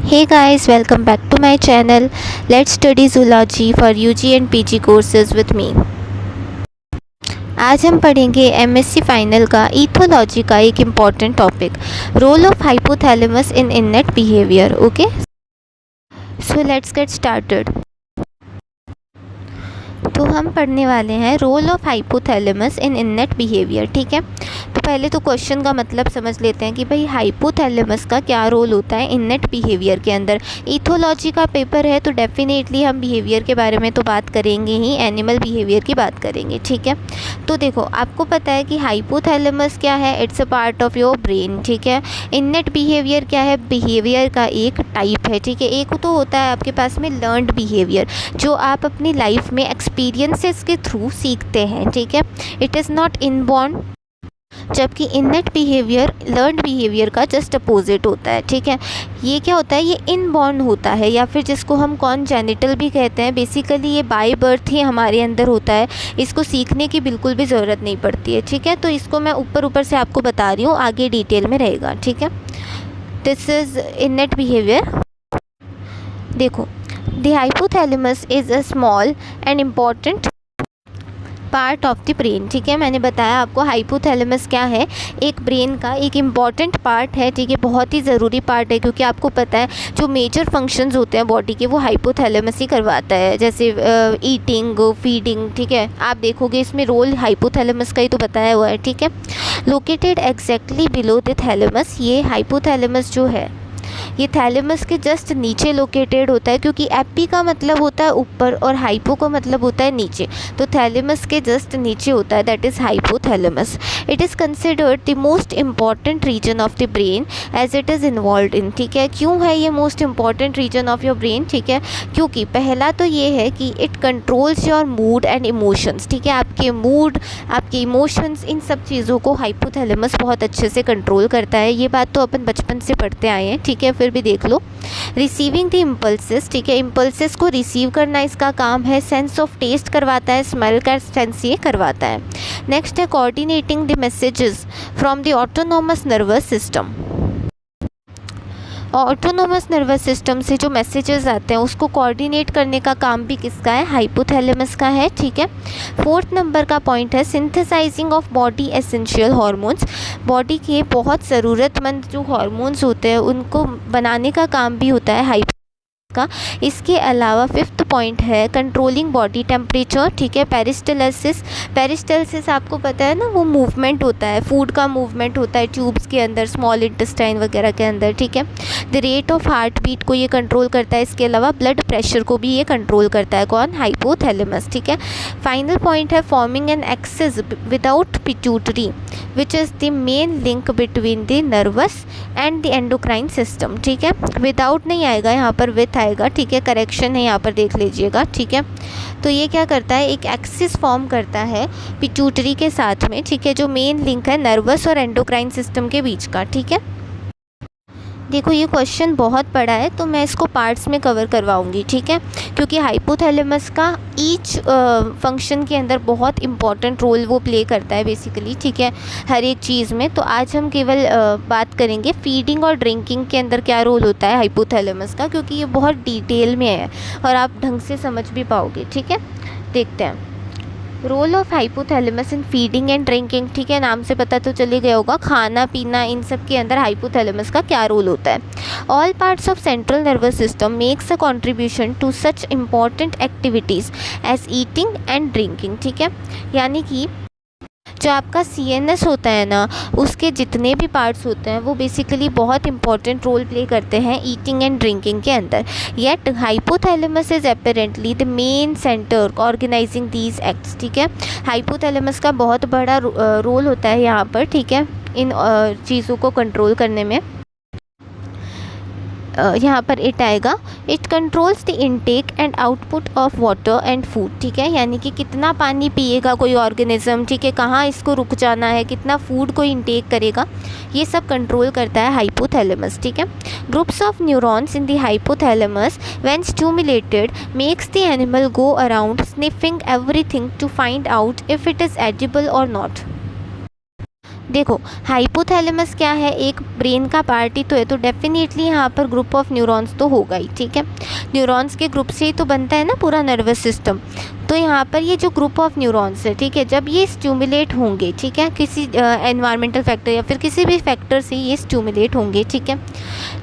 Hey guys, welcome back to my channel. Let's study zoology for UG and PG courses with me. आज हम पढ़ेंगे MSc final का ethology का एक important topic, role of hypothalamus in innate behaviour. Okay, so let's get started. तो हम पढ़ने वाले हैं role of hypothalamus in innate behaviour. ठीक है, तो पहले तो क्वेश्चन का मतलब समझ लेते हैं कि भाई हाइपोथैलेमस का क्या रोल होता है इननेट बिहेवियर के अंदर. ईथोलॉजी का पेपर है तो डेफिनेटली हम बिहेवियर के बारे में तो बात करेंगे ही, एनिमल बिहेवियर की बात करेंगे. ठीक है, तो देखो आपको पता है कि हाइपोथैलेमस क्या है, it's a part of your brain. ठीक है, इननेट बिहेवियर क्या है, बिहेवियर का एक टाइप है. ठीक है, एक तो होता है आपके पास में लर्नड बिहेवियर जो आप अपनी लाइफ में एक्सपीरियंसेस के थ्रू सीखते हैं. ठीक है, इट इज़ नॉट इनबॉर्न, जबकि इननेट बिहेवियर लर्नड बिहेवियर का जस्ट अपोजिट होता है. ठीक है, ये क्या होता है, ये इनबॉर्न होता है या फिर जिसको हम कॉन्जेनिटल भी कहते हैं. बेसिकली ये बाय बर्थ ही हमारे अंदर होता है, इसको सीखने की बिल्कुल भी ज़रूरत नहीं पड़ती है. ठीक है, तो इसको मैं ऊपर से आपको बता रही हूँ, आगे डिटेल में रहेगा. ठीक है, दिस इज़ इननेट बिहेवियर. देखो, the hypothalamus is a small and important part of the brain. ठीक है, मैंने बताया आपको हाइपोथैलेमस क्या है, एक ब्रेन का एक इम्पॉर्टेंट पार्ट है. ठीक है, बहुत ही ज़रूरी पार्ट है, क्योंकि आपको पता है जो मेजर फंक्शंस होते हैं बॉडी के वो हाइपोथैलेमस ही करवाता है, जैसे ईटिंग, फीडिंग. ठीक है, आप देखोगे इसमें रोल हाइपोथैलेमस का ही तो बताया हुआ है. ठीक है, located exactly below the thalamus. ये हाइपोथैलेमस जो है ये थैलेमस के जस्ट नीचे लोकेटेड होता है, क्योंकि एपी का मतलब होता है ऊपर और हाइपो का मतलब होता है नीचे. तो थैलेमस के जस्ट नीचे होता है, that is hypothalamus. It is considered the most important region of the brain as it is involve in. ठीक है, क्यों है ये most important region of your brain. ठीक है, क्योंकि पहला तो ये है कि it controls your mood and emotions. ठीक है, आपके मूड, आपके इमोशंस, इन सब चीज़ों को हाइपोथैलेमस बहुत अच्छे से कंट्रोल करता है. ये बात तो अपन बचपन से पढ़ते आए हैं. ठीक है, फिर भी देख लो. Receiving the impulses. ठीक है, इम्पल्सेस को रिसीव करना इसका काम है. सेंस ऑफ टेस्ट करवाता है, स्मेल का सेंस ये करवाता है. नेक्स्ट है coordinating the messages from the autonomous nervous system. Autonomous nervous system से जो मैसेजेस आते हैं उसको कोऑर्डिनेट करने का काम भी किसका है, हाइपोथैलेमस का है. ठीक है, फोर्थ नंबर का पॉइंट है synthesising of body essential hormones. Body के बहुत ज़रूरतमंद जो हार्मोन्स होते हैं उनको बनाने का काम भी होता है हाइपो का. इसके अलावा फिफ्थ पॉइंट है कंट्रोलिंग बॉडी टेम्परेचर. ठीक है, पेरिस्टलिसिस. पेरिस्टलिसिस आपको पता है ना, वो मूवमेंट होता है, फूड का मूवमेंट होता है ट्यूब्स के अंदर, स्मॉल इंटेस्टाइन वगैरह के अंदर. ठीक है, the rate of heart beat को ये कंट्रोल करता है. इसके अलावा ब्लड प्रेशर को भी ये कंट्रोल करता है. कौन, हाइपोथैलेमस. ठीक है, फाइनल पॉइंट है forming an axis without pituitary which is the main link between the nervous and the endocrine system. ठीक है, विदाउट नहीं आएगा यहाँ पर, विथ आएगा. ठीक है, करेक्शन है यहाँ पर, देख लीजिएगा. ठीक है, तो ये क्या करता है, एक एक्सिस फॉर्म करता है पिट्यूटरी के साथ में. ठीक है, जो मेन लिंक है नर्वस और एंडोक्राइन सिस्टम के बीच का. ठीक है, देखो ये क्वेश्चन बहुत बड़ा है तो मैं इसको पार्ट्स में कवर करवाऊंगी. ठीक है, क्योंकि हाइपोथैलेमस का ईच फंक्शन के अंदर बहुत इंपॉर्टेंट रोल वो प्ले करता है बेसिकली. ठीक है, हर एक चीज़ में. तो आज हम केवल बात करेंगे फीडिंग और ड्रिंकिंग के अंदर क्या रोल होता है हाइपोथैलेमस का, क्योंकि ये बहुत डिटेल में है और आप ढंग से समझ भी पाओगे. ठीक है, देखते हैं role of hypothalamus in feeding and drinking. ठीक है, नाम से पता तो चल ही गया होगा, खाना पीना इन सब के अंदर हाइपोथैलेमस का क्या रोल होता है. All parts of central nervous system makes a contribution to such important activities as eating and drinking. ठीक है, यानी कि जो आपका CNS होता है ना, उसके जितने भी पार्ट्स होते हैं वो बेसिकली बहुत इंपॉर्टेंट रोल प्ले करते हैं ईटिंग एंड ड्रिंकिंग के अंदर. Yet hypothalamus is apparently the main centre organising these acts. ठीक है, हाइपोथैलेमस का बहुत बड़ा रोल होता है यहाँ पर. ठीक है, इन चीज़ों को कंट्रोल करने में. यहाँ पर इट आएगा, it controls the intake and output of water and food. ठीक है, यानी कि कितना पानी पिएगा कोई ऑर्गेनिज्म. ठीक है, कहाँ इसको रुक जाना है, कितना फूड को इनटेक करेगा, ये सब कंट्रोल करता है हाइपोथैलेमस. ठीक है, groups of neurons in the hypothalamus when stimulated makes the animal go around sniffing everything to find out if it is edible और नॉट. देखो हाइपोथैलेमस क्या है, एक ब्रेन का पार्ट ही तो है, तो डेफिनेटली यहाँ पर ग्रुप ऑफ न्यूरॉन्स तो होगा ही, ठीक है। न्यूरॉन्स के ग्रुप से ही तो बनता है ना पूरा नर्वस सिस्टम। तो यहाँ पर ये जो ग्रुप ऑफ न्यूरॉन्स है, ठीक है, जब ये स्टिमुलेट होंगे, ठीक है, किसी एनवायरमेंटल फैक्टर या फिर किसी भी फैक्टर से ये स्टिमुलेट होंगे, ठीक है,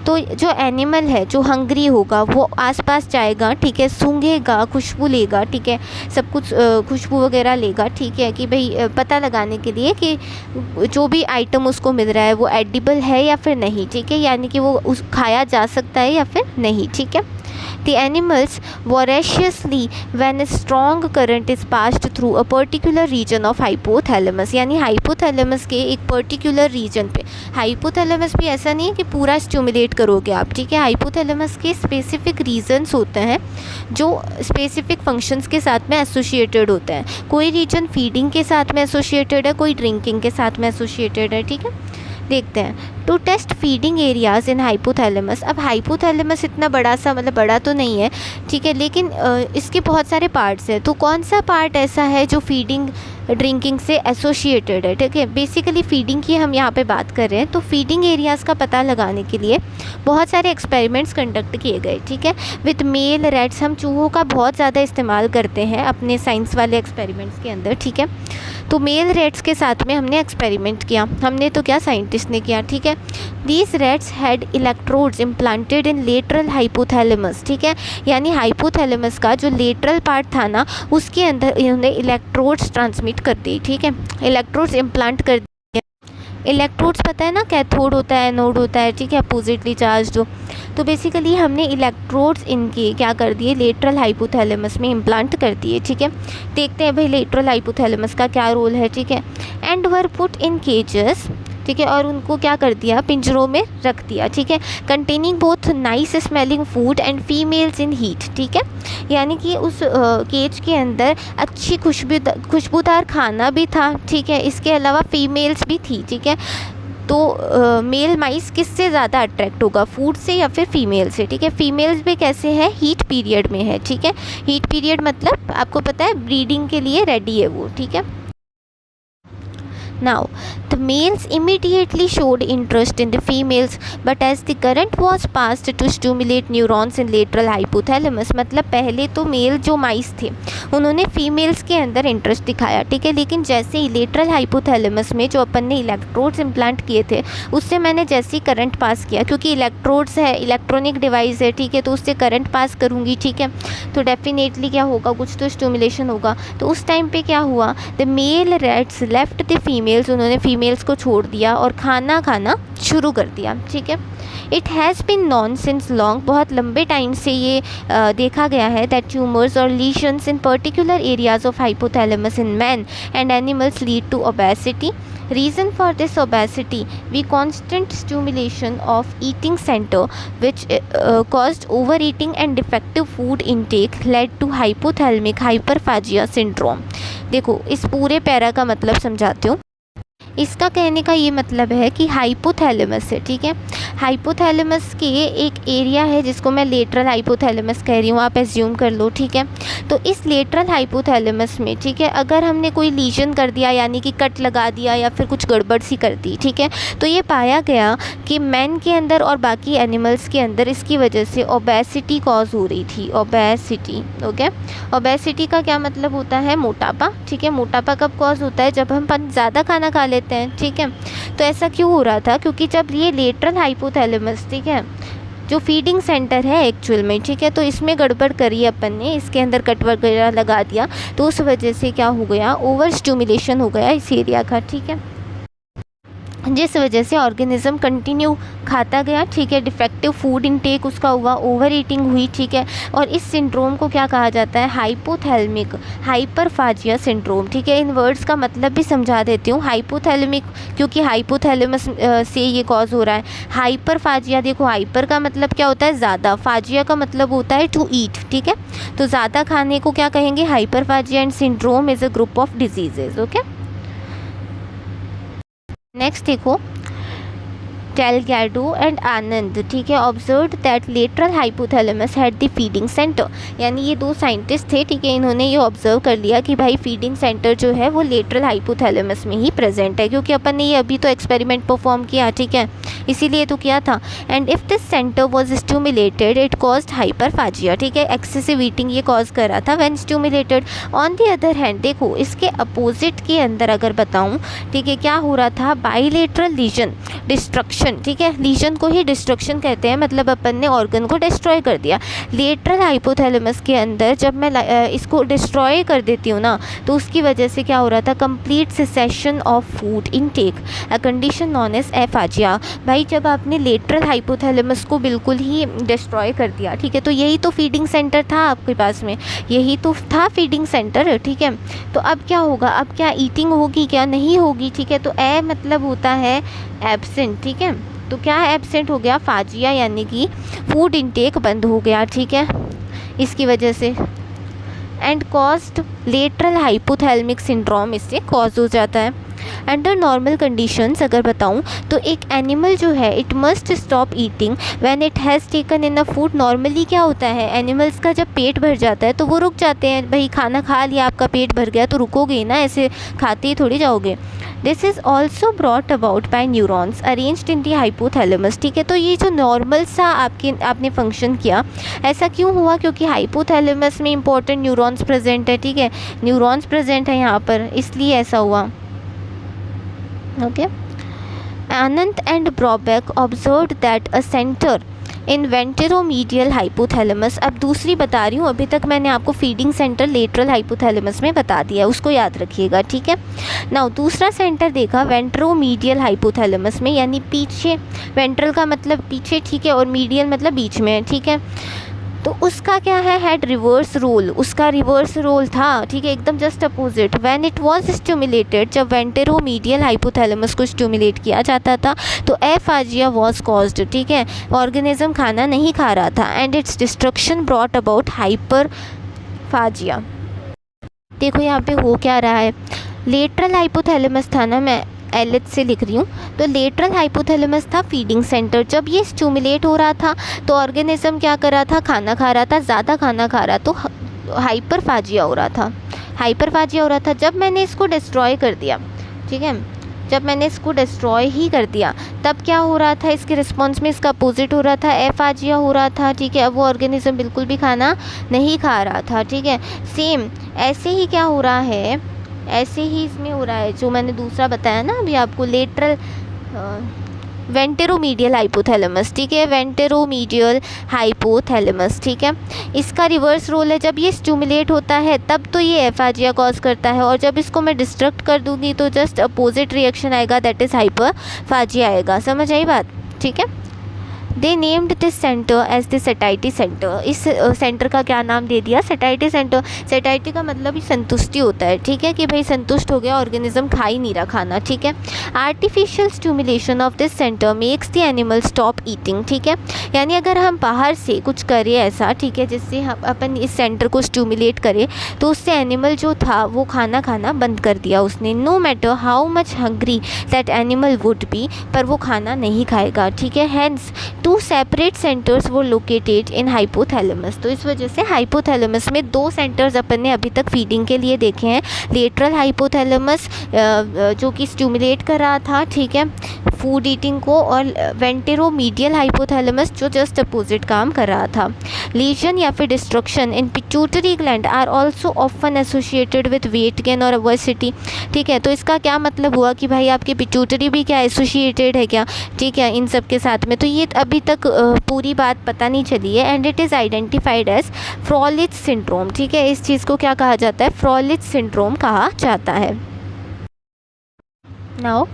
तो जो एनिमल है जो हंग्री होगा वो आसपास जाएगा, ठीक है, सूंघेगा, खुशबू लेगा, ठीक है, सब कुछ खुशबू वगैरह लेगा, ठीक है, कि भाई पता लगाने के लिए कि जो भी आइटम उसको मिल रहा है वो एडिबल है या फिर नहीं, ठीक है, यानी कि वो उस खाया जा सकता है या फिर नहीं, ठीक है। The animals voraciously when a strong current is passed through a particular region of hypothalamus, यानी हाइपोथैलेमस के एक पर्टिकुलर रीजन पे। हाइपोथैलेमस भी ऐसा नहीं है कि पूरा स्टिमुलेट करोगे आप, ठीक है, हाइपोथैलेमस के स्पेसिफिक रीजन्स होते हैं जो स्पेसिफिक फंक्शंस के साथ में एसोसिएटेड होते हैं। कोई रीजन फीडिंग के साथ में एसोसिएटेड है, कोई ड्रिंकिंग के साथ में एसोसिएटेड है, ठीक है। देखते हैं to test feeding areas in hypothalamus. अब हाइपोथैलेमस इतना बड़ा सा, मतलब बड़ा तो नहीं है, ठीक है, लेकिन इसके बहुत सारे पार्ट्स हैं। तो कौन सा पार्ट ऐसा है जो फीडिंग ड्रिंकिंग से एसोसिएटेड है, ठीक है, बेसिकली फीडिंग की हम यहाँ पे बात कर रहे हैं। तो फीडिंग एरियाज़ का पता लगाने के लिए बहुत सारे एक्सपेरिमेंट्स कंडक्ट किए गए, ठीक है, विद मेल रैट्स। हम चूहों का बहुत ज़्यादा इस्तेमाल करते हैं अपने साइंस वाले एक्सपेरिमेंट्स के अंदर, ठीक है। तो मेल रैट्स के साथ में हमने एक्सपेरिमेंट किया, हमने तो क्या साइंटिस्ट ने किया, ठीक है। These rats had electrodes implanted in lateral hypothalamus, ठीक है, यानी हाइपोथैलेमस का जो लेटरल पार्ट था ना उसके अंदर इन्होंने इलेक्ट्रोड्स ट्रांसमिट कर दी, ठीक है, इलेक्ट्रोड्स इम्प्लांट कर दिए। इलेक्ट्रोड्स पता है ना, कैथोड होता है, एनोड होता है, ठीक है, अपोजिटली चार्ज हो। तो बेसिकली हमने इलेक्ट्रोड्स इनके क्या कर दिए, लेटरल हाइपोथैलेमस में इम्प्लांट कर दिए, ठीक है। देखते हैं भाई लेटरल हाइपोथैलेमस का क्या रोल है, ठीक है। एंड वर पुट इन केजेस, ठीक है, और उनको क्या कर दिया, पिंजरों में रख दिया, ठीक है, containing both nice smelling food and females in heat, ठीक है, यानी कि उस केज के अंदर अच्छी खुशबूदार खाना भी था, ठीक है, इसके अलावा फीमेल्स भी थी, ठीक है। तो मेल माइस किससे ज़्यादा अट्रैक्ट होगा, फूड से या फिर फीमेल से, ठीक है। फीमेल्स भी कैसे है, हीट पीरियड में है, ठीक है। हीट पीरियड मतलब आपको पता है ब्रीडिंग के लिए रेडी है वो, ठीक है। Now, the males immediately showed interest in the females, but as the current was passed to stimulate neurons in lateral hypothalamus, मतलब पहले तो मेल जो माइस थे उन्होंने फीमेल्स के अंदर इंटरेस्ट दिखाया, ठीक है, लेकिन जैसे ही लेटरल हाइपोथैलेमस में जो अपन ने इलेक्ट्रोड्स इम्प्लांट किए थे उससे मैंने जैसे ही करंट पास किया, क्योंकि इलेक्ट्रोड्स है, इलेक्ट्रॉनिक डिवाइस है, ठीक है, तो उससे करंट पास करूँगी, ठीक है, तो डेफिनेटली क्या होगा, कुछ तो स्टिमुलेशन होगा। तो उस टाइम पे क्या हुआ, the male rats left the females, उन्होंने फीमेल्स को छोड़ दिया और खाना खाना शुरू कर दिया, ठीक है। It has been non since long, बहुत लंबे टाइम से ये देखा गया है दैट ट्यूमर्स और lesions in particular areas of hypothalamus in man and animals lead to obesity. Reason for this obesity, we constant stimulation of eating center which caused overeating and defective food intake led to hypothalamic hyperphagia syndrome। देखो इस पूरे para का मतलब समझाती हूँ। इसका कहने का ये मतलब है कि हाइपोथैलेमस है, ठीक है, हाइपोथैलेमस के एक एरिया है जिसको मैं लेटरल हाइपोथैलेमस कह रही हूँ, आप एज्यूम कर लो, ठीक है। तो इस लेटरल हाइपोथैलेमस में, ठीक है, अगर हमने कोई लीजन कर दिया यानी कि कट लगा दिया या फिर कुछ गड़बड़ सी कर दी, ठीक है, तो ये पाया गया कि मैन के अंदर और बाकी एनिमल्स के अंदर इसकी वजह से ओबेसिटी कॉज हो रही थी, ओबेसिटी, ओके। ओबेसिटी का क्या मतलब होता है, मोटापा, ठीक है। मोटापा कब कॉज होता है, जब हम ज़्यादा खाना खा लेते हैं, ठीक है। तो ऐसा क्यों हो रहा था, क्योंकि जब ये लेटरल हाइपोथैलेमस, ठीक है, जो फीडिंग सेंटर है एक्चुअल में, ठीक है, तो इसमें गड़बड़ करी अपन ने, इसके अंदर कट वगैरह लगा दिया, तो उस वजह से क्या हो गया, ओवर स्टिमुलेशन हो गया इस एरिया का, ठीक है, जिस वजह से ऑर्गेनिज्म कंटिन्यू खाता गया, ठीक है, डिफेक्टिव फूड इनटेक उसका हुआ, ओवर ईटिंग हुई, ठीक है। और इस सिंड्रोम को क्या कहा जाता है, हाइपोथैलेमिक हाइपरफाजिया सिंड्रोम, ठीक है। इन वर्ड्स का मतलब भी समझा देती हूँ। हाइपोथैलेमिक क्योंकि हाइपोथैलेमस से ये कॉज हो रहा है, हाइपरफाजिया, देखो हाइपर का मतलब क्या होता है ज़्यादा, फाजिया का मतलब होता है टू ईट, ठीक है, तो ज़्यादा खाने को क्या कहेंगे, hyperphagia, and syndrome is a group of diseases, okay. Next देखो, डेलगैडो एंड आनंद, ठीक है, observe that lateral hypothalamus had the feeding centre. यानी ये दो साइंटिस्ट थे, ठीक है, इन्होंने ये ऑब्जर्व कर लिया कि भाई फीडिंग सेंटर जो है वो लेटरल हाइपोथैलेमस में ही प्रेजेंट है, क्योंकि अपन ने ये अभी तो एक्सपेरिमेंट परफॉर्म किया, ठीक है, इसीलिए तो किया था। And if this centre was stimulated it caused hyperphagia, ठीक है, एक्सेसिव ईटिंग ये कॉज कर रहा था when stimulated. On the other hand देखो इसके अपोजिट के अंदर अगर बताऊँ, ठीक है, क्या हो रहा था, बाइलेटरल लीजन डिस्ट्रक्शन, ठीक है, लीजन को ही डिस्ट्रक्शन कहते हैं, मतलब अपन ने ऑर्गन को डिस्ट्रॉय कर दिया। लेटरल हाइपोथैलेमस के अंदर जब मैं इसको डिस्ट्रॉय कर देती हूँ ना, तो उसकी वजह से क्या हो रहा था, complete cessation of food intake, a condition known as aphagia. भाई जब आपने लेटरल हाइपोथैलेमस को बिल्कुल ही डिस्ट्रॉय कर दिया, ठीक है, तो यही तो फीडिंग सेंटर था आपके पास में, यही तो था फीडिंग सेंटर, ठीक है। तो अब क्या होगा, अब क्या ईटिंग होगी, क्या नहीं होगी, ठीक है। तो ए मतलब होता है एब्सेंट, ठीक है, तो क्या एब्सेंट हो गया, फाजिया, यानी कि फूड इनटेक बंद हो गया, ठीक है, इसकी वजह से। And caused lateral hypothalamic syndrome इससे कॉज हो जाता है। अंडर नॉर्मल कंडीशंस अगर बताऊं तो एक एनिमल जो है it must stop eating when it has taken in a food. Normally क्या होता है, एनिमल्स का जब पेट भर जाता है तो वो रुक जाते हैं, भाई खाना खा लिया, आपका पेट भर गया तो रुकोगे ना, ऐसे खाते ही थोड़ी जाओगे। This is also brought about by neurons arranged in the hypothalamus, ठीक है। तो ये जो नॉर्मल सा आपने फंक्शन किया, ऐसा क्यों हुआ, क्योंकि हाइपोथैलेमस में इंपॉर्टेंट न्यूरॉन्स प्रेजेंट है, ठीक है, न्यूरॉन्स प्रेजेंट है यहाँ पर, इसलिए ऐसा हुआ। Okay, Anand and Brobeck observed that a centre in ventromedial hypothalamus. अब दूसरी बता रही हूँ, अभी तक मैंने आपको फीडिंग सेंटर लेटरल हाइपोथैलेमस में बता दिया, उसको याद रखिएगा, ठीक है। नाउ दूसरा सेंटर देखा वेंट्रोमीडियल हाइपोथैलेमस में, यानी पीछे, वेंट्रल का मतलब पीछे, ठीक है, और मीडियल मतलब बीच में, ठीक है। तो उसका क्या है, हैड रिवर्स रोल, उसका रिवर्स रोल था, ठीक है, एकदम just opposite. When it was stimulated, जब वेंटेरोमीडियल हाइपोथैलेमस को स्टिमुलेट किया जाता था तो एफाजिया वाज कॉज्ड, ठीक है, ऑर्गेनिज्म खाना नहीं खा रहा था। And its destruction brought about hyperphagia. देखो यहाँ पे हो क्या रहा है, लेटरल हाइपोथैलेमस था ना, मैं एलएच से लिख रही हूँ, तो लेटरल हाइपोथैलेमस था फीडिंग सेंटर। जब ये स्टिमुलेट हो रहा था तो ऑर्गेनिज्म क्या कर रहा था, खाना खा रहा था, ज़्यादा खाना खा रहा, तो हाइपरफाजिया हो रहा था, हाइपरफाजिया हो रहा था। जब मैंने इसको डिस्ट्रॉय कर दिया, ठीक है, जब मैंने इसको डिस्ट्रॉय ही कर दिया, तब क्या हो रहा था, इसके रिस्पॉन्स में इसका अपोजिट हो रहा था, एफाजिया हो रहा था, ठीक है। अब वो ऑर्गेनिज्म बिल्कुल भी खाना नहीं खा रहा था, ठीक है। सेम ऐसे ही क्या हो रहा है, ऐसे ही इसमें हो रहा है जो मैंने दूसरा बताया ना अभी आपको, लेटरल वेंटेरोमीडियल हाइपोथैलेमस, ठीक है, वेंटेरोमीडियल हाइपोथैलेमस, ठीक है। इसका रिवर्स रोल है, जब ये स्टिमुलेट होता है तब तो ये एफाजिया कॉज करता है, और जब इसको मैं डिस्ट्रक्ट कर दूंगी तो जस्ट अपोजिट रिएक्शन आएगा, दैट इज़ हाइपरफाजिया आएगा। समझ आई बात, ठीक है। They named this centre as the satiety centre. इस सेंटर का क्या नाम दे दिया, सेटाइटी सेंटर। सेटाइटी का मतलब ही संतुष्टि होता है, ठीक है, कि भाई संतुष्ट हो गया, ऑर्गेनिज्म खा ही नहीं रहा खाना, ठीक है। Artificial stimulation of this centre makes the animal stop eating, ठीक है। यानी अगर हम बाहर से कुछ करें ऐसा, ठीक है, जिससे हम अपन इस सेंटर को स्टिमुलेट करें, तो उससे एनिमल जो था वो खाना खाना बंद कर दिया उसने। No matter how much hungry that animal would be, पर वो खाना नहीं खाएगा, ठीक है। हैंस टू सेपरेट सेंटर्स वो लोकेटेड इन हाइपोथैलेमस। तो इस वजह से हाइपोथैलेमस में दो सेंटर्स अपन ने अभी तक फीडिंग के लिए देखे हैं, लेटरल हाइपोथैलेमस जो कि स्टिमुलेट कर रहा था, ठीक है, फूड ईटिंग को, और वेंटेरोमीडियल हाइपोथैलेमस जो जस्ट अपोजिट काम कर रहा था। लीजन या फिर destruction in pituitary gland are also often associated with weight gain और ओबेसिटी, ठीक है। तो इसका क्या मतलब हुआ कि भाई आपकी पिट्यूटरी भी क्या एसोसिएटेड है क्या, ठीक है, इन सब के साथ में। तो ये अभी तक पूरी बात पता नहीं चली है। And it is identified as Frohlich syndrome, ठीक है, इस चीज़ को क्या कहा जाता है, फ्रॉलिच सिंड्रोम कहा जाता है। Now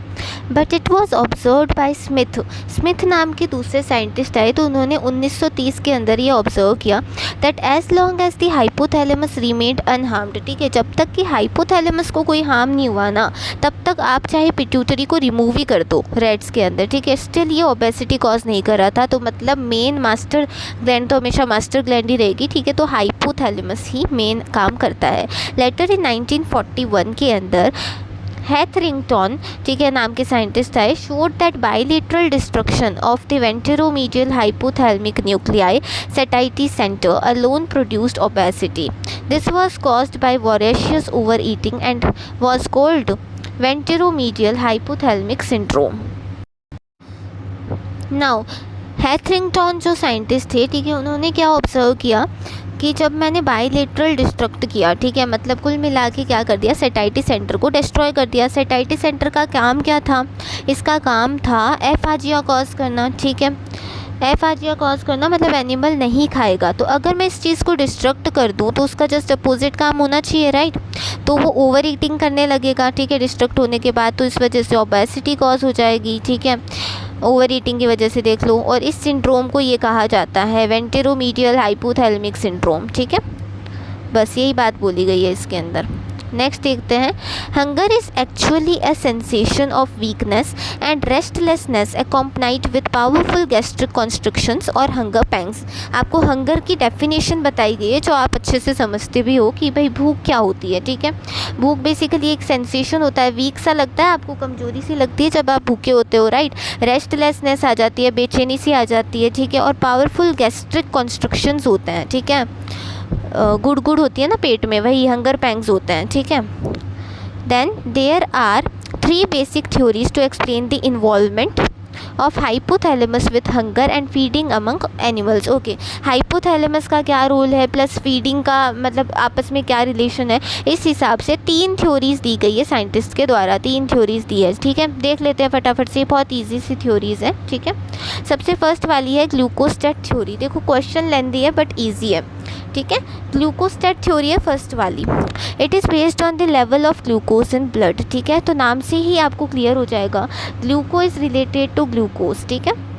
but it was observed bye Smith. Smith नाम के दूसरे साइंटिस्ट आए, तो उन्होंने 1930 के अंदर ये ऑब्जर्व किया that as long as the hypothalamus remained unharmed, ठीक है, जब तक कि हाइपोथैलेमस को कोई हार्म नहीं हुआ ना, तब तक आप चाहे पिट्यूटरी को रिमूव ही कर दो रैट्स के अंदर, ठीक है, स्टिल ये ओबेसिटी कॉज नहीं कर रहा था। तो मतलब मेन मास्टर ग्लैंड तो हमेशा मास्टर ग्लैंड ही रहेगी, ठीक है, तो हाइपोथैलेमस ही मेन काम करता है। लेटर इन 1941 के अंदर हैथरिंगटन, ठीक है, नाम के साइंटिस्ट आए, showed that bilateral destruction of the ventromedial hypothalamic nuclei satiety center alone produced obesity. This was caused by voracious overeating and was called ventromedial hypothalamic syndrome. Now, हैथरिंगटन जो साइंटिस्ट थे, ठीक है, उन्होंने क्या ऑब्जर्व किया कि जब मैंने बाइलेटरल डिस्ट्रक्ट किया, ठीक है, मतलब कुल मिला के क्या कर दिया, सेटाइटी सेंटर को डिस्ट्रॉय कर दिया। सेटाइटी सेंटर का काम क्या था, इसका काम था एफाजिया कॉज करना, ठीक है, एफाजिया कॉज करना मतलब एनिमल नहीं खाएगा। तो अगर मैं इस चीज़ को डिस्ट्रक्ट कर दूं तो उसका जस्ट अपोजिट काम होना चाहिए, राइट। तो वो ओवर ईटिंग करने लगेगा, ठीक है, डिस्ट्रक्ट होने के बाद, तो इस वजह से ओबेसिटी कॉज हो जाएगी, ठीक है, ओवर ईटिंग की वजह से, देख लो। और इस सिंड्रोम को ये कहा जाता है वेंट्रोमीडियल हाइपोथैलेमिक सिंड्रोम, ठीक है, बस यही बात बोली गई है इसके अंदर। नेक्स्ट देखते हैं, hunger is actually a sensation of weakness and restlessness accompanied with powerful gastric constrictions और हंगर पैंग्स। आपको हंगर की डेफिनेशन बताई गई है जो आप अच्छे से समझते भी हो कि भाई भूख क्या होती है, ठीक है। भूख बेसिकली एक सेंसेशन होता है, वीक सा लगता है, आपको कमजोरी सी लगती है जब आप भूखे होते हो, राइट। रेस्टलेसनेस आ जाती है, बेचैनी सी आ जाती है, ठीक है, और पावरफुल गैस्ट्रिक कॉन्स्ट्रिक्शंस होते हैं, ठीक है, गुड़गुड़ होती है ना पेट में, वही हंगर पैंग्स होते हैं, ठीक है। Then there are 3 basic theories to explain the involvement of hypothalamus with hunger and feeding among animals. Okay, hypothalamus का क्या रोल है प्लस फीडिंग का मतलब आपस में क्या रिलेशन है, इस हिसाब से 3 थ्योरीज दी गई है साइंटिस्ट के द्वारा, 3 थ्योरीज दी है, ठीक है। देख लेते हैं फटाफट से, बहुत ईजी सी थ्योरीज है, ठीक है। सबसे फर्स्ट वाली है ग्लूकोस्टैट थ्योरी। देखो क्वेश्चन लेंथी है बट ईजी है, ठीक है। ग्लूकोस्टैट थ्योरी है फर्स्ट वाली। It is based on the level of glucose in blood, ठीक है, तो नाम से ही आपको क्लियर हो जाएगा, ग्लूको इज़ रिलेटेड टू ग्लूकोज, ठीक है।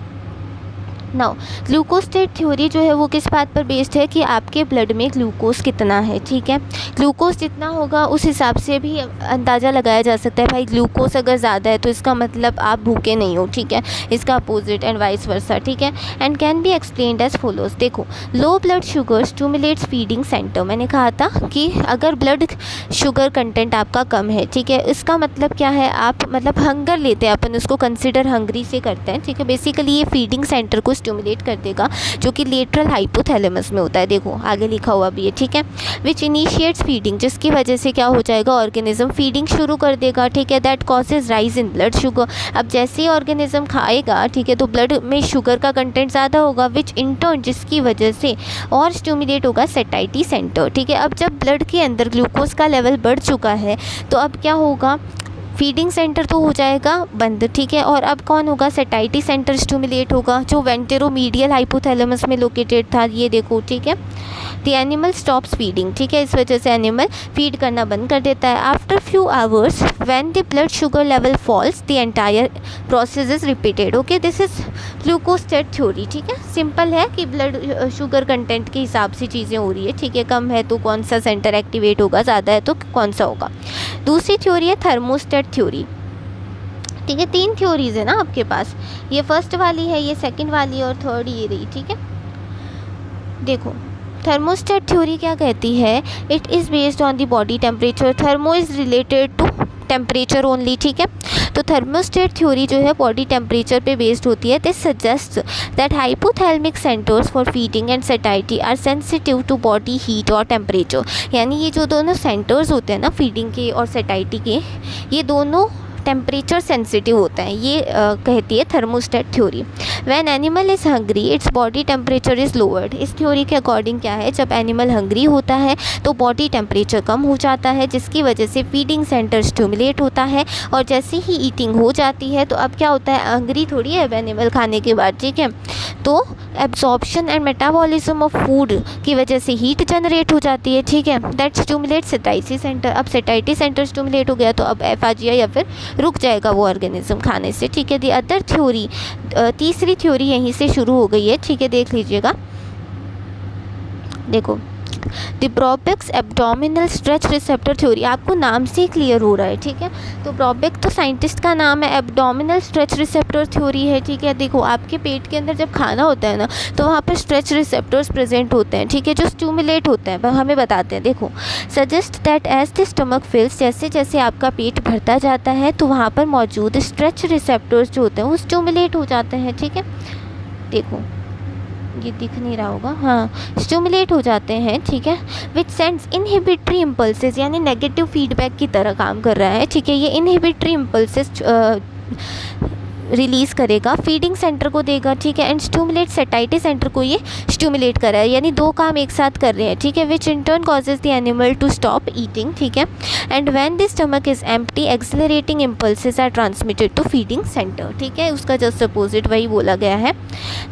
नाउ ग्लूकोस्टेट थ्योरी जो है वो किस बात पर बेस्ड है कि आपके ब्लड में ग्लूकोज कितना है, ठीक है। ग्लूकोज जितना होगा उस हिसाब से भी अंदाज़ा लगाया जा सकता है, भाई ग्लूकोज अगर ज़्यादा है तो इसका मतलब आप भूखे नहीं हो, ठीक है, इसका अपोजिट एंड वाइस वर्सा, ठीक है। And can be explained as follows. देखो, low blood sugar stimulates feeding centre. मैंने कहा था कि अगर ब्लड शुगर कंटेंट आपका कम है, ठीक है, इसका मतलब क्या है, आप मतलब हंगर लेते हैं, अपन उसको कंसिडर हंगरी से करते हैं, ठीक है। बेसिकली ये फीडिंग सेंटर को स्टिमुलेट कर देगा जो कि लेटरल हाइपोथैलेमस में होता है, देखो आगे लिखा हुआ भी है, ठीक है। विच इनिशिएट्स फीडिंग, जिसकी वजह से क्या हो जाएगा, ऑर्गेनिज्म फीडिंग शुरू कर देगा, ठीक है। That causes rise in blood sugar. अब जैसे ही ऑर्गेनिज्म खाएगा, ठीक है, तो ब्लड में शुगर का कंटेंट ज़्यादा होगा, विच इन टर्न जिसकी वजह से और स्टिमुलेट होगा सेटाइटी सेंटर, ठीक है। अब जब ब्लड के अंदर ग्लूकोज का लेवल बढ़ चुका है तो अब क्या होगा, फीडिंग सेंटर तो हो जाएगा बंद, ठीक है, और अब कौन होगा, सेटाइटी सेंटर स्टिमुलेट होगा जो वेंट्रोमीडियल हाइपोथैलेमस में लोकेटेड था, ये देखो, ठीक है। द एनिमल स्टॉप्स फीडिंग, ठीक है, इस वजह से एनिमल फीड करना बंद कर देता है। After few hours when the blood sugar level falls the entire process is repeated. Okay, this is glucostat theory, ठीक है। सिंपल है कि ब्लड शुगर कंटेंट के हिसाब से चीज़ें हो रही है, ठीक है, कम है तो कौन सा सेंटर एक्टिवेट होगा, ज़्यादा है तो कौन सा होगा। दूसरी थ्योरी है थर्मोस्टेट थ्योरी, ठीक है। 3 थ्योरीज है ना आपके पास, ये फर्स्ट वाली है, ये सेकंड वाली और थर्ड ये रही, ठीक है। देखो थर्मोस्टेट थ्योरी क्या कहती है, it is based on the body temperature. Thermo is related to temperature only, ठीक है। तो थर्मोस्टेट थ्योरी जो है बॉडी टेम्परेचर पे बेस्ड होती है। This suggest that hypothalamic centres for feeding and satiety are sensitive to body heat और temperature. यानी ये जो दोनों सेंटर्स होते हैं ना फीडिंग के और सेटाइटी के, ये दोनों टेम्परेचर सेंसिटिव होता है, ये कहती है thermostat theory. When animal is hungry its body temperature is lowered. इस थ्योरी के अकॉर्डिंग क्या है, जब एनिमल हंग्री होता है तो बॉडी टेम्परेचर कम हो जाता है, जिसकी वजह से फीडिंग सेंटर स्टिमुलेट होता है, और जैसे ही ईटिंग हो जाती है तो अब क्या होता है, हंग्री थोड़ी है अब एनिमल खाने के बाद, ठीक है, तो absorption and metabolism of food की वजह से हीट जनरेट हो जाती है, ठीक है। That stimulate सेटाइटी centre. अब सेटाइटी सेंटर स्टिमुलेट हो गया तो अब एफाजिया या फिर रुक जाएगा वो ऑर्गेनिज्म खाने से, ठीक है। दी अदर थ्योरी, तीसरी थ्योरी यहीं से शुरू हो गई है, ठीक है, देख लीजिएगा। देखो the Brobeck's abdominal stretch receptor theory, आपको नाम से ही क्लियर हो रहा है, ठीक है। तो ब्रोबेक तो साइंटिस्ट का नाम है, एब्डोमिनल स्ट्रेच रिसेप्टर थ्योरी है, ठीक है। देखो आपके पेट के अंदर जब खाना होता है ना, तो वहाँ पर स्ट्रेच रिसेप्टर्स प्रेजेंट होते हैं, ठीक है, जो स्टिमुलेट होते हैं, हमें बताते हैं। देखो suggest that as the stomach fills, जैसे जैसे आपका पेट भरता जाता है तो वहाँ पर मौजूद स्ट्रेच रिसेप्टर्स जो होते हैं वो स्टिमुलेट हो जाते हैं, ठीक है। देखो ये दिख नहीं रहा होगा, हाँ, स्टिमुलेट हो जाते हैं, ठीक है। विच सेंड्स इनहिबिटरी इम्पल्सेस, यानी नेगेटिव फीडबैक की तरह काम कर रहा है, ठीक है। ये इनहिबिटरी इम्पल्सेस रिलीज़ करेगा, फीडिंग सेंटर को देगा, ठीक है, एंड स्टिमुलेट सेटाइटी सेंटर को ये स्टिमुलेट कर रहा है, यानी दो काम एक साथ कर रहे हैं, ठीक है। Which in turn causes the animal to stop eating, ठीक है। And when the stomach is empty accelerating impulses are transmitted to feeding centre, ठीक है। उसका जस्ट अपोजिट वही बोला गया है।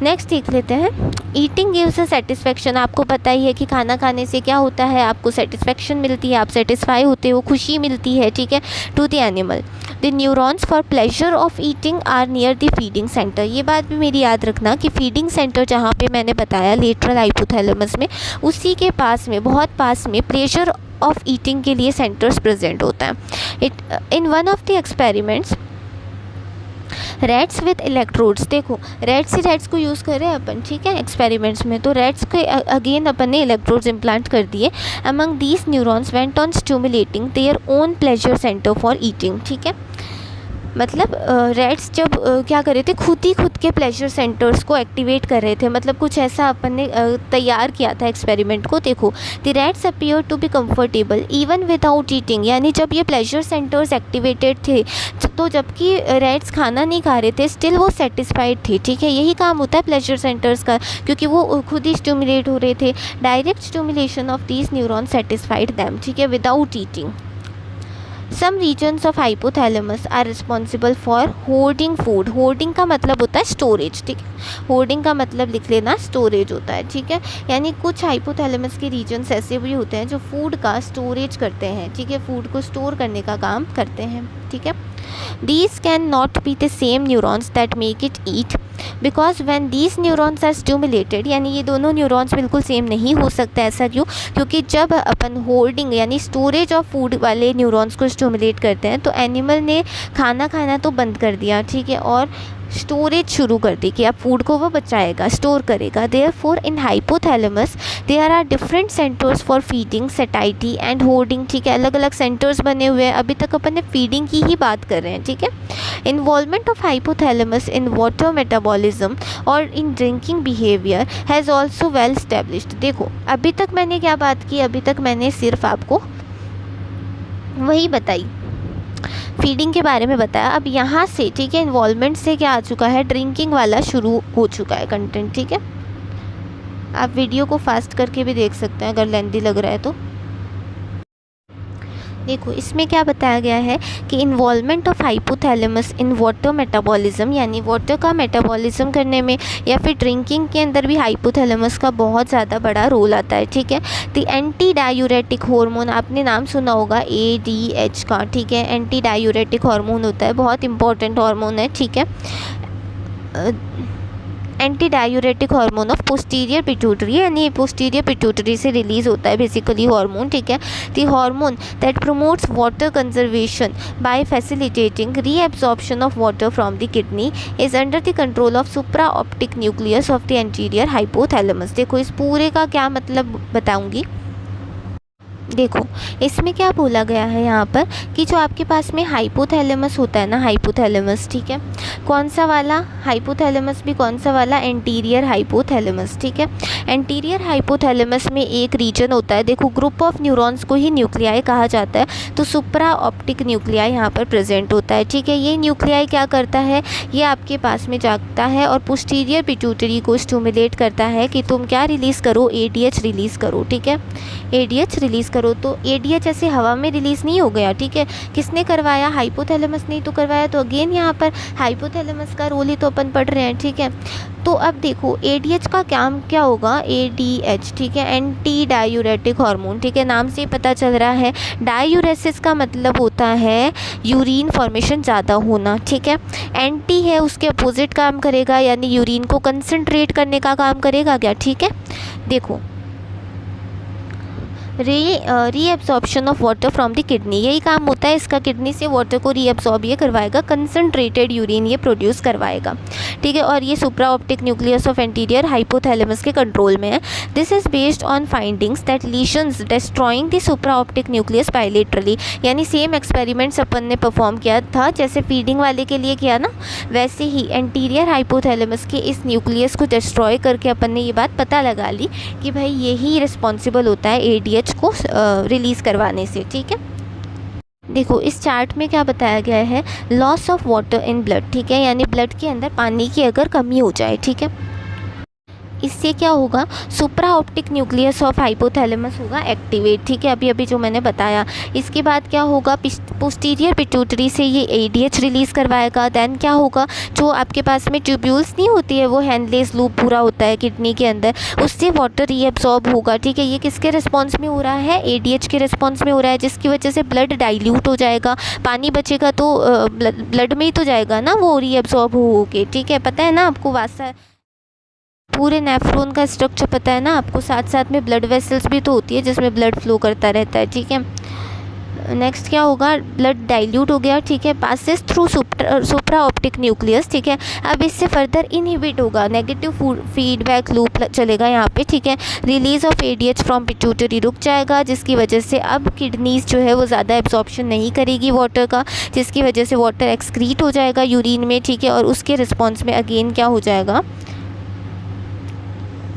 नेक्स्ट देख लेते हैं, ईटिंग गिव्स अ सेटिस्फेक्शन, आपको पता ही है कि खाना खाने से क्या होता है, आपको सेटिस्फेक्शन मिलती है, आप सेटिस्फाई होते हो, खुशी मिलती है, ठीक है, to the animal. The neurons for pleasure of eating are near the feeding centre, ये बात भी मेरी याद रखना कि फीडिंग सेंटर जहाँ पे मैंने बताया लेटरल हाइपोथैलेमस में, उसी के पास में, बहुत पास में प्लेजर ऑफ ईटिंग के लिए सेंटर्स प्रेजेंट होता है। It in one of the experiments rats with electrodes, देखो रैट्स को यूज़ कर रहे हैं अपन, ठीक है, एक्सपेरिमेंट्स में, तो रैट्स के अगेन अपन ने इलेक्ट्रोड्स इम्प्लांट कर दिए। Among these neurons went on stimulating their own pleasure centre for eating, ठीक है। मतलब रैट्स जब क्या कर रहे थे, खुद के प्लेजर सेंटर्स को एक्टिवेट कर रहे थे, मतलब कुछ ऐसा अपन ने तैयार किया था एक्सपेरिमेंट को। देखो the rats appear to be comfortable even without eating, यानी जब ये प्लेजर सेंटर्स एक्टिवेटेड थे तो जबकि रैट्स खाना नहीं खा रहे थे स्टिल वो सेटिस्फाइड थे, ठीक है। यही काम होता है प्लेजर सेंटर्स का, क्योंकि वो खुद ही स्टिमुलेट हो रहे थे। Direct stimulation of these neuron satisfied them, ठीक है, without eating. Some regions of hypothalamus are responsible for hoarding food, hoarding का मतलब होता है स्टोरेज, ठीक है, होर्डिंग का मतलब लिख लेना स्टोरेज होता है, ठीक है। यानी कुछ हाइपोथैलेमस के रीजन्स ऐसे भी होते हैं जो फूड का स्टोरेज करते हैं, ठीक है, फूड को स्टोर करने का काम करते हैं, ठीक है। These can not be the same neurons that make it eat because when these neurons are stimulated, यानी ये दोनों न्यूरॉन्स बिल्कुल सेम नहीं हो सकता, ऐसा क्यों? क्योंकि जब अपन होल्डिंग यानी स्टोरेज ऑफ फूड वाले न्यूरॉन्स को स्टिमुलेट करते हैं तो एनिमल ने खाना खाना तो बंद कर दिया, ठीक है, और स्टोरेज शुरू कर दी कि अब फूड को वो बचाएगा, स्टोर करेगा। Therefore in hypothalamus there are different centres for feeding, satiety and hoarding, ठीक है, अलग अलग सेंटर्स बने हुए हैं। अभी तक अपन ने फीडिंग की ही बात कर रहे हैं, ठीक है। Involvement of hypothalamus in water metabolism और in drinking behaviour has also well established. देखो अभी तक मैंने क्या बात की, अभी तक मैंने सिर्फ आपको वही बताई, फीडिंग के बारे में बताया। अब यहाँ से, ठीक है, इन्वॉल्वमेंट से क्या आ चुका है, ड्रिंकिंग वाला शुरू हो चुका है कंटेंट, ठीक है। आप वीडियो को फास्ट करके भी देख सकते हैं अगर लेंथी लग रहा है तो। देखो इसमें क्या बताया गया है कि involvement of hypothalamus in water metabolism, यानी वाटर का मेटाबॉलिज्म करने में या फिर ड्रिंकिंग के अंदर भी हाइपोथैलेमस का बहुत ज़्यादा बड़ा रोल आता है, ठीक है। द एंटी डायूरेटिक हार्मोन, आपने नाम सुना होगा ADH का, ठीक है, एंटी डायूरेटिक हार्मोन होता है, बहुत इंपॉर्टेंट हार्मोन है, ठीक है। Anti diuretic hormone of posterior pituitary, यानी पोस्टीरियर पिट्यूटरी से रिलीज़ होता है बेसिकली हार्मोन, ठीक है। The hormone that promotes water conservation by facilitating reabsorption of water from the kidney is under the control of supra optic nucleus of the anterior hypothalamus. देखो इस पूरे का क्या मतलब बताऊँगी। देखो इसमें क्या बोला गया है यहाँ पर कि जो आपके पास में हाइपोथैलेमस होता है ना, हाइपोथैलेमस, ठीक है, कौन सा वाला हाइपोथैलेमस भी, कौन सा वाला, एंटीरियर हाइपोथैलेमस, ठीक है। एंटीरियर हाइपोथैलेमस में एक रीजन होता है, देखो ग्रुप ऑफ न्यूरॉन्स को ही न्यूक्लियाई कहा जाता है, तो सुप्रा ऑप्टिक न्यूक्लियाई यहाँ पर प्रेजेंट होता है, ठीक है। ये न्यूक्लियाई क्या करता है, ये आपके पास में जागता है और पोस्टीरियर पिट्यूटरी को स्टिमुलेट करता है कि तुम क्या रिलीज़ करो, ADH रिलीज़ करो, ठीक है, ADH रिलीज़ करो। तो ADH ऐसे हवा में रिलीज़ नहीं हो गया, ठीक है, किसने करवाया, हाइपोथैलेमस ने तो करवाया। तो अगेन यहाँ पर हाइपोथैलेमस का रोल ही तो अपन पढ़ रहे हैं, ठीक है। तो अब देखो ADH का काम क्या होगा, ADH, ठीक है, एंटी डायूरेटिक हार्मोन, ठीक है, नाम से पता चल रहा है। डायूरेसिस का मतलब होता है यूरिन फॉर्मेशन ज़्यादा होना, ठीक है। एंटी है उसके अपोजिट काम करेगा, यानी यूरिन को कंसंट्रेट करने का काम करेगा क्या, ठीक है। देखो reabsorption of water from the kidney, यही काम होता है इसका, किडनी से वाटर को रीएब्जॉर्ब ये करवाएगा, कंसनट्रेटेड यूरिन ये प्रोड्यूस करवाएगा, ठीक है। और ये supra optic nucleus of anterior hypothalamus के कंट्रोल में है। This is based on findings that lesions destroying the supra optic nucleus bilaterally, यानी सेम एक्सपेरिमेंट्स अपन ने परफॉर्म किया था जैसे फीडिंग वाले के लिए किया ना, वैसे ही एंटीरियर हाइपोथैलेमस के इस न्यूक्लियस को डिस्ट्रॉय करके अपन ने ये बात पता लगा ली कि भाई यही रिस्पॉन्सिबल होता है एडीएच को रिलीज़ करवाने से, ठीक है। देखो इस चार्ट में क्या बताया गया है, loss of water in blood, ठीक है, यानी ब्लड के अंदर पानी की अगर कमी हो जाए, ठीक है, इससे क्या होगा, सुप्रा ऑप्टिक न्यूक्लियस ऑफ हाइपोथैलेमस होगा एक्टिवेट, ठीक है, अभी जो मैंने बताया। इसके बाद क्या होगा, पोस्टीरियर पिट्यूटरी से ये एडीएच रिलीज़ करवाएगा। देन क्या होगा, जो आपके पास में ट्यूब्यूल्स नहीं होती है, वो हैंडलेस लूप पूरा होता है किडनी के अंदर, उससे वाटर रीअब्सॉर्ब होगा, ठीक है। ये किसके रिस्पॉन्स में हो रहा है, एडीएच के रिस्पॉन्स में हो रहा है, जिसकी वजह से ब्लड डाइल्यूट हो जाएगा, पानी बचेगा तो ब्लड में ही तो जाएगा ना वो रीअब्सॉर्ब हो के, ठीक है। पता है ना आपको वासा पूरे नेफ्रॉन का स्ट्रक्चर पता है ना आपको, साथ साथ में ब्लड वेसल्स भी तो होती है जिसमें ब्लड फ्लो करता रहता है, ठीक है। नेक्स्ट क्या होगा, ब्लड डाइल्यूट हो गया, ठीक है, पासेस थ्रू सुप्रा ऑप्टिक न्यूक्लियस, ठीक है। अब इससे फर्दर इनहिबिट होगा, नेगेटिव फीडबैक लूप चलेगा यहाँ पे, ठीक है। Release of ADH from pituitary रुक जाएगा, जिसकी वजह से अब किडनीज जो है वो ज़्यादा एब्जॉर्प्शन नहीं करेगी वाटर का, जिसकी वजह से वाटर एक्सक्रीट हो जाएगा यूरिन में, ठीक है। और उसके रिस्पॉन्स में अगेन क्या हो जाएगा,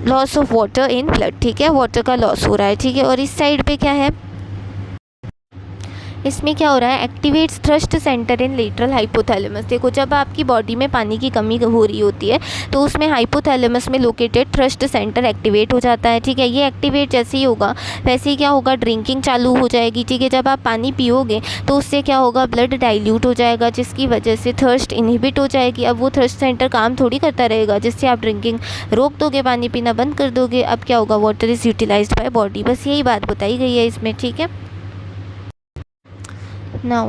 loss of water in blood, ठीक है, वाटर का लॉस हो रहा है, ठीक है। और इस साइड पे क्या है, इसमें क्या हो रहा है, एक्टिवेट्स थ्रस्ट सेंटर इन लेटरल हाइपोथैलेमस। देखो जब आपकी बॉडी में पानी की कमी हो रही होती है तो उसमें हाइपोथैलेमस में लोकेटेड थ्रस्ट सेंटर एक्टिवेट हो जाता है, ठीक है। ये एक्टिवेट जैसे ही होगा वैसे ही क्या होगा, ड्रिंकिंग चालू हो जाएगी, ठीक है। जब आप पानी पियोगे तो उससे क्या होगा, ब्लड डाइल्यूट हो जाएगा, जिसकी वजह से थर्स्ट इनहिबिट हो जाएगी। अब वो थर्स्ट सेंटर काम थोड़ी करता रहेगा, जिससे आप ड्रिंकिंग रोक दोगे, पानी पीना बंद कर दोगे। अब क्या होगा, water is utilised by body, बस यही बात बताई गई है इसमें, ठीक है। Now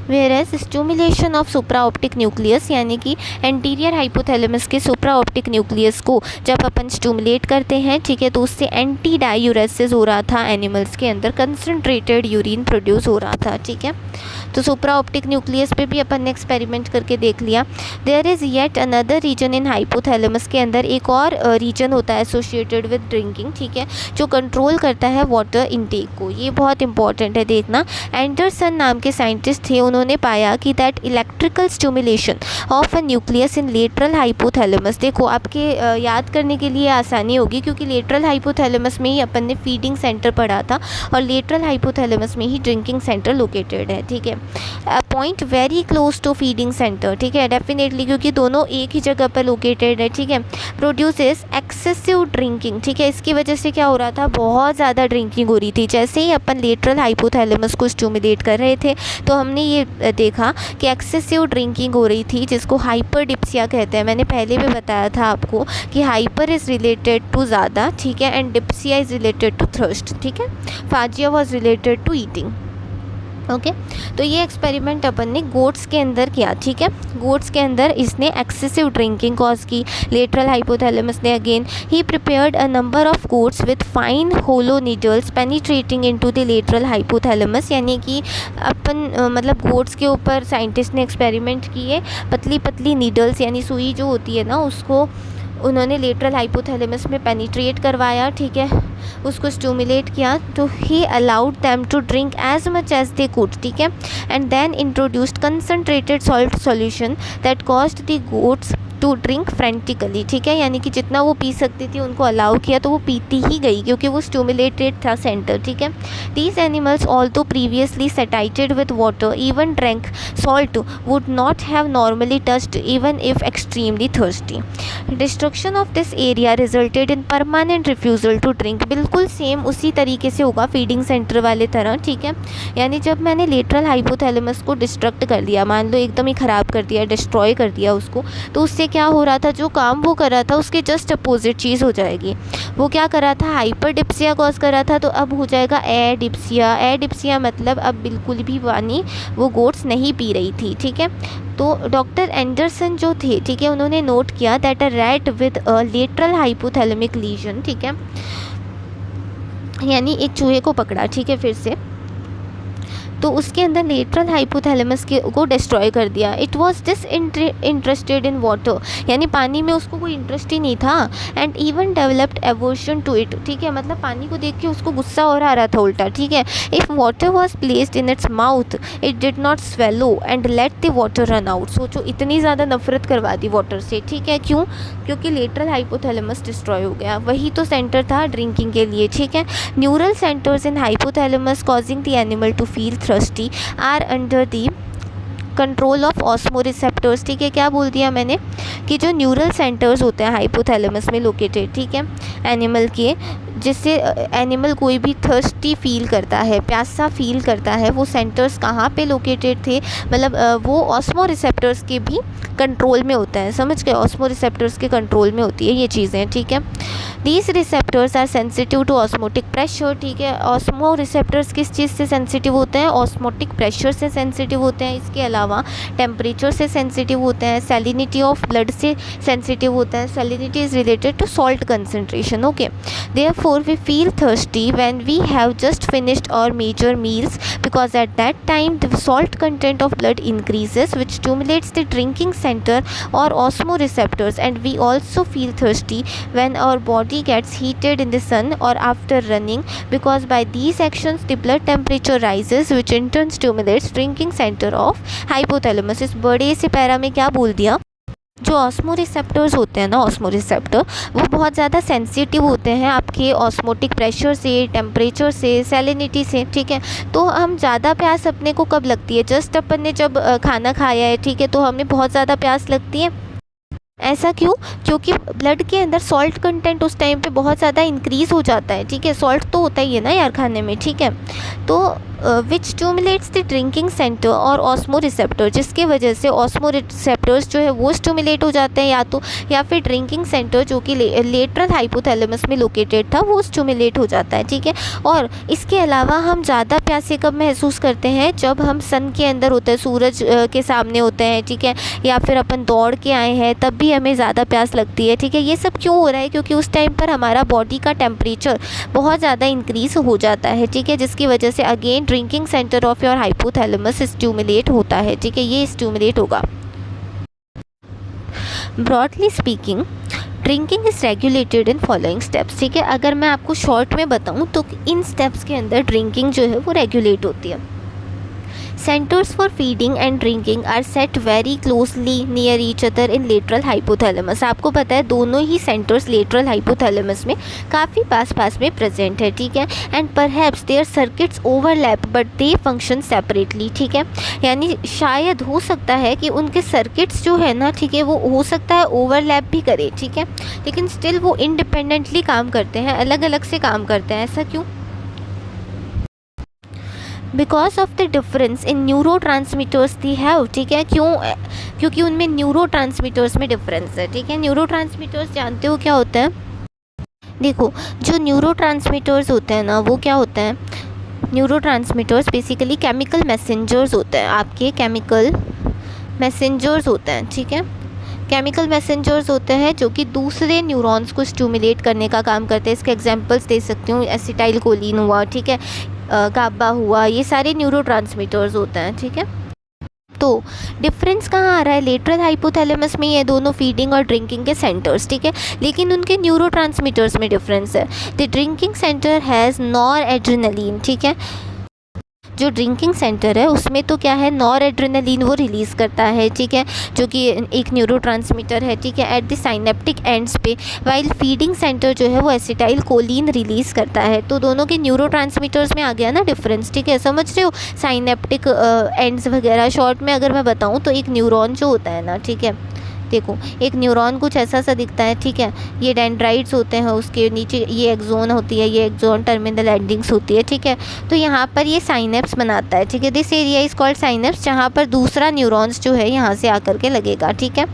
whereas stimulation of supra optic nucleus, यानी कि एंटीरियर हाइपोथैलेमस के सुप्रा ऑप्टिक न्यूक्लियस को जब अपन स्टिमुलेट करते हैं, ठीक है, तो उससे एंटी डायूरेसिस हो रहा था एनिमल्स के अंदर, कंसनट्रेटेड यूरिन प्रोड्यूस हो रहा था, ठीक है। तो सुप्रा ऑप्टिक न्यूक्लियस पे भी अपन ने एक्सपेरिमेंट करके देख लिया। There is yet another region in hypothalamus के अंदर एक और रीजन होता है एसोसिएटेड विद ड्रिंकिंग, ठीक है, जो कंट्रोल करता है वाटर इनटेक को। ये बहुत इंपॉर्टेंट है देखना। एंडरसन नाम के साइंटिस्ट थे, उन्होंने पाया कि that electrical stimulation of a nucleus in lateral hypothalamus, देखो आपके याद करने के लिए आसानी होगी क्योंकि लेटरल हाइपोथैलेमस में ही अपन ने फीडिंग सेंटर पढ़ा था और लेटरल हाइपोथैलेमस में ही ड्रिंकिंग सेंटर लोकेटेड है, ठीक है। Point very close to feeding centre, ठीक है, डेफिनेटली क्योंकि दोनों एक ही जगह पर लोकेटेड है, ठीक है। प्रोड्यूसेस एक्सेसिव ड्रिंकिंग, ठीक है, इसकी वजह से क्या हो रहा था, बहुत ज़्यादा ड्रिंकिंग हो रही थी। जैसे ही अपन लेटरल हाइपोथैलेमस को स्टिमुलेट कर रहे थे तो हमने ये देखा कि एक्सेसिव ड्रिंकिंग हो रही थी, जिसको हाइपरडिप्सिया कहते हैं। मैंने पहले भी बताया था आपको कि हाइपर इज़ रिलेटेड टू ज़्यादा, ठीक है, and dipsia is related to thirst, ठीक है। Phagia was related to eating, okay. तो ये एक्सपेरिमेंट अपन ने गोट्स के अंदर किया, ठीक है। गोट्स के अंदर इसने एक्सेसिव ड्रिंकिंग कॉज की लेटरल हाइपोथैलेमस ने। अगेन ही prepared a number of goats with fine hollow needles penetrating into the lateral hypothalamus, यानी कि अपन मतलब गोट्स के ऊपर साइंटिस्ट ने एक्सपेरिमेंट किए, पतली पतली नीडल्स यानी सुई जो होती है ना, उसको उन्होंने लेटरल हाइपोथैलेमस में पेनिट्रेट करवाया, ठीक है, उसको स्टिमुलेट किया। तो he allowed them to drink as much as they could, ठीक है, and then introduced concentrated salt solution that caused the goats to drink frantically, ठीक है, यानी कि जितना वो पी सकती थी उनको अलाउ किया तो वो पीती ही गई क्योंकि वो स्टिमुलेटेड था सेंटर, ठीक है। These animals although previously satiated with water even drank salt would not have normally touched even if extremely thirsty. Destruction of this area resulted in permanent refusal to drink, बिल्कुल same उसी तरीके से होगा feeding centre वाले तरह, ठीक है। यानी जब मैंने लेटरल हाइपोथैलेमस को डिस्ट्रक्ट कर दिया, मान लो एकदम ही ख़राब कर दिया, डिस्ट्रॉय कर दिया उसको, तो उससे क्या हो रहा था, जो काम वो कर रहा था उसके जस्ट अपोजिट चीज़ हो जाएगी। वो क्या कर रहा था, हाइपरडिप्सिया कॉज कर रहा था, तो अब हो जाएगा एडिप्सिया। एडिप्सिया मतलब अब बिल्कुल भी पानी वो गोट्स नहीं पी रही थी, ठीक है। तो डॉक्टर एंडरसन जो थे, ठीक है, उन्होंने नोट किया that a rat with a lateral hypothalamic lesion, ठीक है, यानी एक चूहे को पकड़ा, ठीक है, फिर से, तो उसके अंदर लेटरल हाइपोथैलेमस को डिस्ट्रॉय कर दिया। It was disinterested in water, यानी पानी में उसको कोई इंटरेस्ट ही नहीं था। And even developed aversion to it, ठीक है, मतलब पानी को देख के उसको गुस्सा और आ रहा था उल्टा, ठीक है। If water was placed in its mouth it did not swallow and let the water run out. सोचो, इतनी ज़्यादा नफरत करवा दी वाटर से, ठीक है, क्यों? क्योंकि लेटरल हाइपोथैलेमस डिस्ट्रॉय हो गया। वही तो सेंटर था ड्रिंकिंग के लिए, ठीक है। Neural centres in hypothalamus causing the animal to feel thirsty are under the control of osmoreceptors, ठीक है। क्या बोल दिया मैंने कि जो न्यूरल सेंटर्स होते हैं हाइपोथैलेमस में लोकेटेड, ठीक है, एनिमल के, जिससे एनिमल कोई भी थर्स्टी फील करता है, प्यासा फील करता है, वो सेंटर्स कहाँ पे लोकेटेड थे? मतलब वो ऑस्मोरिसेप्टर्स के भी कंट्रोल में होता है, समझ गए? ऑस्मोरिसेप्टर्स के कंट्रोल में होती है ये चीज़ें, ठीक है। These receptors are sensitive to osmotic pressure, ठीक है। ऑस्मो रिसेप्टर्स किस चीज़ से सेंसिटिव होते हैं? ऑस्मोटिक प्रेशर से सेंसिटिव होते हैं। इसके अलावा टेम्परेचर से सेंसिटिव होते हैं, सैलिनिटी ऑफ ब्लड से सेंसिटिव होता है। Salinity is related to salt concentration, okay. Therefore we feel thirsty when we have just finished our major meals because at that time the salt content of blood increases which stimulates the drinking centre और osmoreceptors and we also feel thirsty when our body gets heated in the sun or after running because by these actions the blood temperature rises which in turn stimulates drinking center of hypothalamus। इस बड़े से para में क्या बोल दिया? जो osmo receptors होते हैं ना, ऑस्मो रिसेप्टर, वो बहुत ज़्यादा सेंसिटिव होते हैं आपके ऑस्मोटिक प्रेशर से, टेम्परेचर से, सैलिनिटी से, ठीक है। तो हम ज़्यादा प्यास अपने को कब लगती है? जस्ट अपन ने जब खाना खाया है, ठीक है, तो हमें बहुत ज़्यादा प्यास लगती है। ऐसा क्यों? क्योंकि ब्लड के अंदर सॉल्ट कंटेंट उस टाइम पे बहुत ज़्यादा इंक्रीज़ हो जाता है, ठीक है। सॉल्ट तो होता ही है ना यार खाने में, ठीक है। तो विच स्टिमुलेट्स द ड्रिंकिंग सेंटर और ऑस्मो रिसेप्टर, जिसके वजह से ऑस्मो रिसेप्टर्स जो है वो स्टिमुलेट हो जाते हैं या फिर ड्रिंकिंग सेंटर जो कि लेटरल हाइपोथैलेमस में लोकेटेड था वो स्टिमुलेट हो जाता है, ठीक है। और इसके अलावा हम ज़्यादा प्यासे कब महसूस करते हैं? जब हम सन के अंदर होते हैं, सूरज के सामने होते हैं, ठीक है, या फिर अपन दौड़ के आए हैं, तब भी हमें ज़्यादा प्यास लगती है, ठीक है। ये सब क्यों हो रहा है? क्योंकि उस टाइम पर हमारा बॉडी का टेम्परेचर बहुत ज़्यादा इंक्रीज़ हो जाता है, ठीक है, जिसकी वजह से again drinking centre of your hypothalamus stimulate होता है, ठीक है, ये स्टिमुलेट होगा। Broadly speaking drinking is regulated in following steps, ठीक है। अगर मैं आपको शॉर्ट में बताऊं तो इन स्टेप्स के अंदर ड्रिंकिंग जो है वो रेगुलेट होती है। Centres for feeding and drinking are set very closely near each other in lateral hypothalamus. आपको पता है दोनों ही सेंटर्स लेटरल हाइपोथैलेमस में काफ़ी पास में प्रेजेंट है, ठीक है। And perhaps their circuits overlap but they function separately, ठीक है। यानी शायद हो सकता है कि उनके सर्किट्स जो है ना, ठीक है, वो हो सकता है ओवरलैप भी करे, ठीक है, लेकिन स्टिल वो इंडिपेंडेंटली काम करते हैं, अलग अलग से काम करते हैं। ऐसा क्यों? Because of the difference in neuro transmitters the have, ठीक है। क्यों? क्योंकि उनमें न्यूरो ट्रांसमीटर्स में डिफरेंस है, ठीक है। न्यूरो ट्रांसमीटर्स जानते हो क्या होता है? देखो, जो न्यूरो ट्रांसमीटर्स होते हैं ना, वो क्या होते हैं? Neuro transmitters basically chemical messengers होते हैं, आपके केमिकल मैसेंजर्स होते हैं, ठीक है। केमिकल मैसेंजर्स होते हैं जो कि दूसरे न्यूरॉन्स को स्टिमुलेट करने का काम करते हैं। इसके एग्जांपल्स दे सकती हूँ, एसिटाइल कोलिन हुआ, ठीक है, गाबा हुआ, ये सारे न्यूरोट्रांसमीटर्स होते हैं, ठीक है। तो डिफरेंस कहाँ आ रहा है? लेटरल हाइपोथैलेमस में ये दोनों फीडिंग और ड्रिंकिंग के सेंटर्स, ठीक है, लेकिन उनके न्यूरोट्रांसमीटर्स में डिफरेंस है। The drinking centre has nor adrenaline, ठीक है। जो ड्रिंकिंग सेंटर है उसमें तो क्या है, नॉर एड्रेनलिन वो रिलीज़ करता है, ठीक है, जो कि एक न्यूरोट्रांसमीटर है, ठीक है, एट द साइनेप्टिक एंड्स पे। वाइल फीडिंग सेंटर जो है वो एसिटाइल कोलिन रिलीज़ करता है। तो दोनों के न्यूरोट्रांसमीटर्स में आ गया ना डिफरेंस, ठीक है, समझ रहे हो? साइनेप्टिक एंड्स वगैरह शॉर्ट में अगर मैं बताऊँ तो एक न्यूरॉन जो होता है ना, ठीक है, देखो एक न्यूरॉन कुछ ऐसा सा दिखता है, ठीक है, ये डेंड्राइट्स होते हैं, उसके नीचे ये एक्सोन होती है, ये एक्सोन टर्मिनल एंडिंग्स होती है, ठीक है। तो यहाँ पर ये साइनेप्स बनाता है, ठीक है, this area is called synapse, जहाँ पर दूसरा न्यूरॉन्स जो है यहाँ से आकर के लगेगा, ठीक है।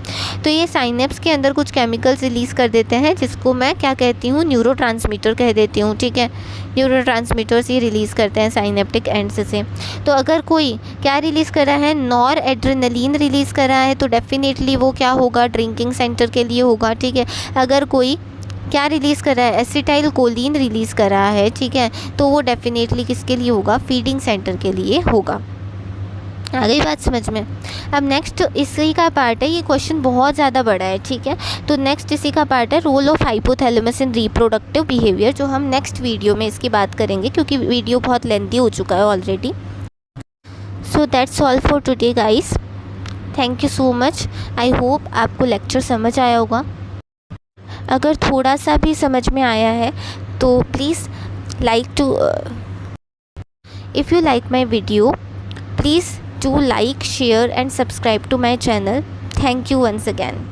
तो ये साइनेप्स के अंदर कुछ केमिकल्स रिलीज़ कर देते हैं, जिसको मैं क्या कहती हूँ, न्यूरोट्रांसमीटर कह देती हूँ, ठीक है। न्यूरोट्रांसमीटर्स ये रिलीज़ करते हैं साइनेप्टिक एंड्स से। तो अगर कोई क्या रिलीज़ कर रहा है, नॉर एड्रेनलिन रिलीज़ कर रहा है, तो डेफिनेटली वो क्या होगा, ड्रिंकिंग सेंटर के लिए होगा, ठीक है। अगर कोई क्या रिलीज़ कर रहा है, एसिटाइल कोलिन रिलीज़ कर रहा है, ठीक है। तो वो डेफिनेटली किसके लिए होगा, फीडिंग सेंटर के लिए होगा। आ गई बात समझ में। अब नेक्स्ट इसी का पार्ट है, ये क्वेश्चन बहुत ज़्यादा बड़ा है, ठीक है। तो नेक्स्ट इसी का पार्ट है role of hypothalamus in reproductive behaviour, जो हम नेक्स्ट वीडियो में इसकी बात करेंगे क्योंकि वीडियो बहुत लेंथी हो चुका है already. So that's all for today guys, thank you so much. I hope आपको लेक्चर समझ आया होगा। अगर थोड़ा सा भी समझ में आया है तो please if you like my video, please do like, share and subscribe to my channel. Thank you once again.